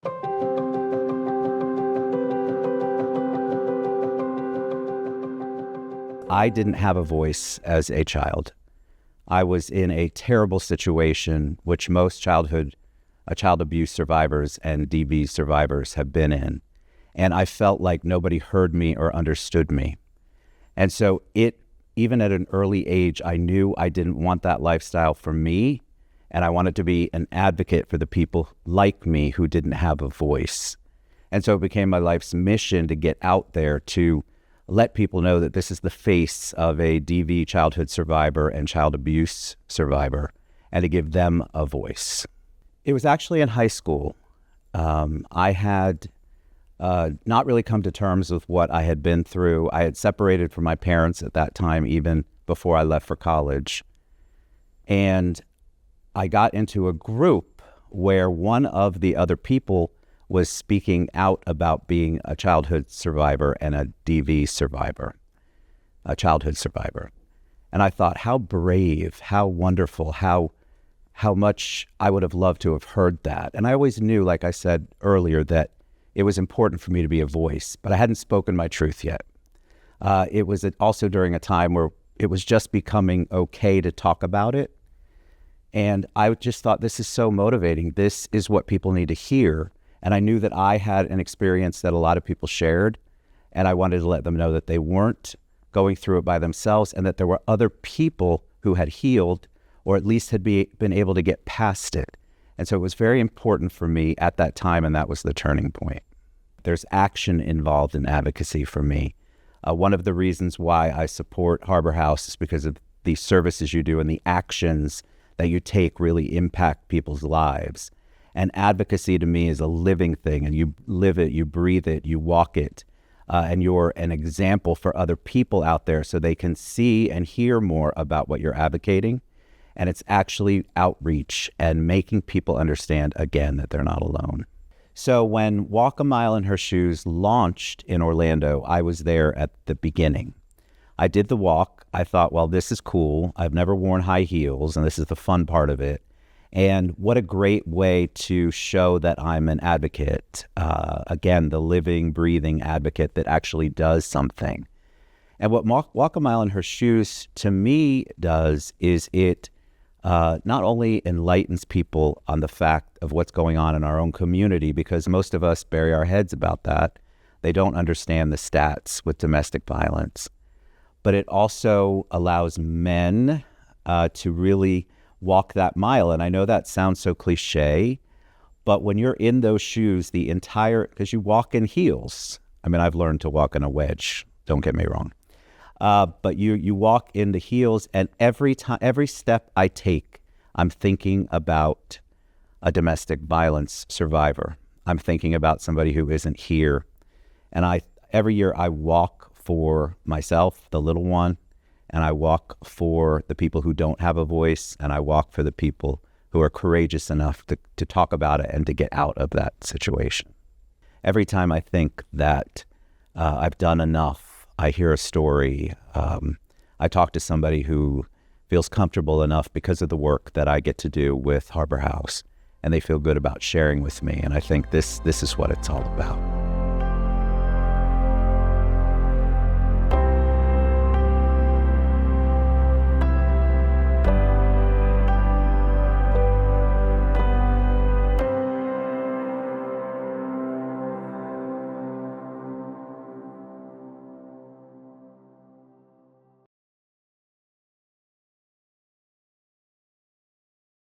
I didn't have a voice as a child. I was in a terrible situation, which most child abuse survivors and DV survivors have been in. And I felt like nobody heard me or understood me. And so even at an early age, I knew I didn't want that lifestyle for me. And I wanted to be an advocate for the people like me who didn't have a voice. And so it became my life's mission to get out there to let people know that this is the face of a DV childhood survivor and child abuse survivor, and to give them a voice. It was actually in high school. I had not really come to terms with what I had been through. I had separated from my parents at that time, even before I left for college. And I got into a group where one of the other people was speaking out about being a childhood survivor and a DV survivor, a childhood survivor. And I thought, how brave, how wonderful, how much I would have loved to have heard that. And I always knew, like I said earlier, that it was important for me to be a voice, but I hadn't spoken my truth yet. It was also during a time where it was just becoming okay to talk about it. And I just thought, this is so motivating. This is what people need to hear. And I knew that I had an experience that a lot of people shared, and I wanted to let them know that they weren't going through it by themselves, and that there were other people who had healed, or at least had been able to get past it. And so it was very important for me at that time, and that was the turning point. There's action involved in advocacy for me. One of the reasons why I support Harbor House is because of the services you do and the actions that you take really impact people's lives. And advocacy to me is a living thing, and you live it, you breathe it, you walk it, and you're an example for other people out there so they can see and hear more about what you're advocating. And it's actually outreach and making people understand, again, that they're not alone. So when Walk a Mile in Her Shoes launched in Orlando, I was there at the beginning. I did the walk. I thought, well, this is cool. I've never worn high heels, and this is the fun part of it. And what a great way to show that I'm an advocate. Again, the living, breathing advocate that actually does something. And what Walk a Mile in Her Shoes to me does is it not only enlightens people on the fact of what's going on in our own community, because most of us bury our heads about that. They don't understand the stats with domestic violence. But it also allows men to really walk that mile. And I know that sounds so cliche, but when you're in those shoes, because you walk in heels. I mean, I've learned to walk in a wedge, don't get me wrong. But you walk in the heels, and every step I take, I'm thinking about a domestic violence survivor. I'm thinking about somebody who isn't here. And every year I walk for myself, the little one, and I walk for the people who don't have a voice, and I walk for the people who are courageous enough to talk about it and to get out of that situation. Every time I think that I've done enough, I hear a story, I talk to somebody who feels comfortable enough because of the work that I get to do with Harbor House, and they feel good about sharing with me. And I think this is what it's all about.